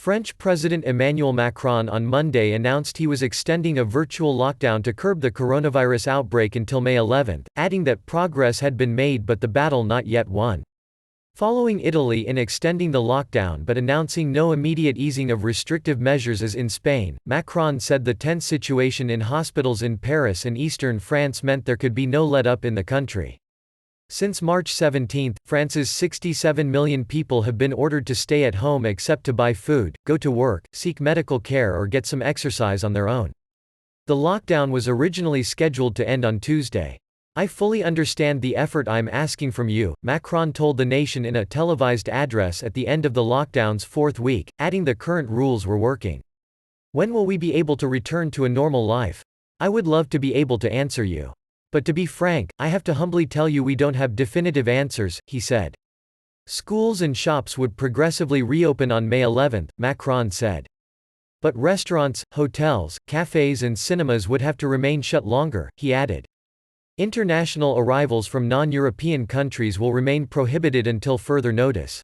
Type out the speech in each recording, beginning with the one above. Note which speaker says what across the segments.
Speaker 1: French President Emmanuel Macron on Monday announced he was extending a virtual lockdown to curb the coronavirus outbreak until May 11, adding that progress had been made but the battle not yet won. Following Italy in extending the lockdown but announcing no immediate easing of restrictive measures as in Spain, Macron said the tense situation in hospitals in Paris and eastern France meant there could be no let-up in the country. Since March 17, France's 67 million people have been ordered to stay at home except to buy food, go to work, seek medical care or get some exercise on their own. The lockdown was originally scheduled to end on Tuesday. "I fully understand the effort I'm asking from you," Macron told the nation in a televised address at the end of the lockdown's fourth week, adding the current rules were working. "When will we be able to return to a normal life? I would love to be able to answer you. But to be frank, I have to humbly tell you we don't have definitive answers," he said. Schools and shops would progressively reopen on May 11, Macron said. But restaurants, hotels, cafes and cinemas would have to remain shut longer, he added. International arrivals from non-European countries will remain prohibited until further notice.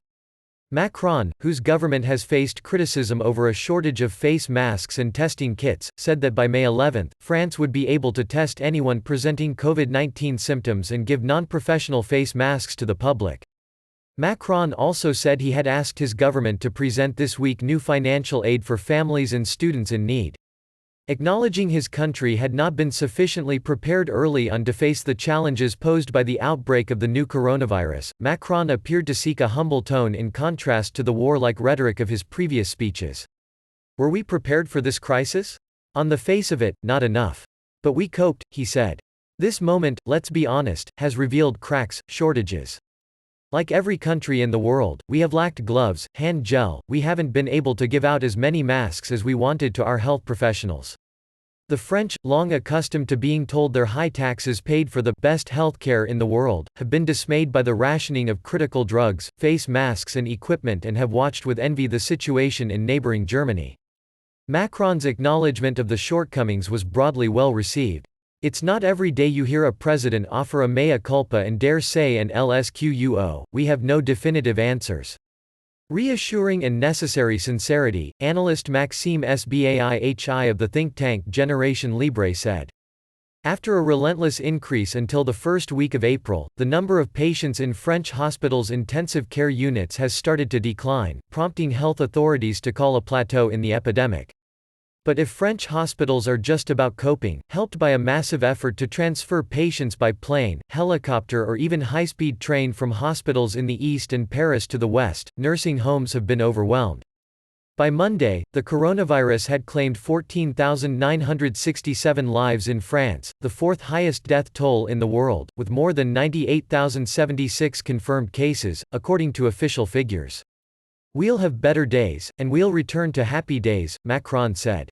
Speaker 1: Macron, whose government has faced criticism over a shortage of face masks and testing kits, said that by May 11, France would be able to test anyone presenting COVID-19 symptoms and give non-professional face masks to the public. Macron also said he had asked his government to present this week new financial aid for families and students in need. Acknowledging his country had not been sufficiently prepared early on to face the challenges posed by the outbreak of the new coronavirus, Macron appeared to seek a humble tone in contrast to the warlike rhetoric of his previous speeches. "Were we prepared for this crisis? On the face of it, not enough. But we coped," he said. "This moment, let's be honest, has revealed cracks, shortages. Like every country in the world, we have lacked gloves, hand gel, we haven't been able to give out as many masks as we wanted to our health professionals. The French, long accustomed to being told their high taxes paid for the best healthcare in the world, have been dismayed by the rationing of critical drugs, face masks and equipment and have watched with envy the situation in neighboring Germany." Macron's acknowledgement of the shortcomings was broadly well received. It's not every day you hear a president offer a mea culpa and dare say an LSQUO, "We have no definitive answers." Reassuring and necessary sincerity, analyst Maxime Sbaihi of the think tank Generation Libre said. After a relentless increase until the first week of April, the number of patients in French hospitals' intensive care units has started to decline, prompting health authorities to call a plateau in the epidemic. But if French hospitals are just about coping, helped by a massive effort to transfer patients by plane, helicopter or even high-speed train from hospitals in the east and Paris to the west, nursing homes have been overwhelmed. By Monday, the coronavirus had claimed 14,967 lives in France, the fourth highest death toll in the world, with more than 98,076 confirmed cases, according to official figures. "We'll have better days, and we'll return to happy days," Macron said.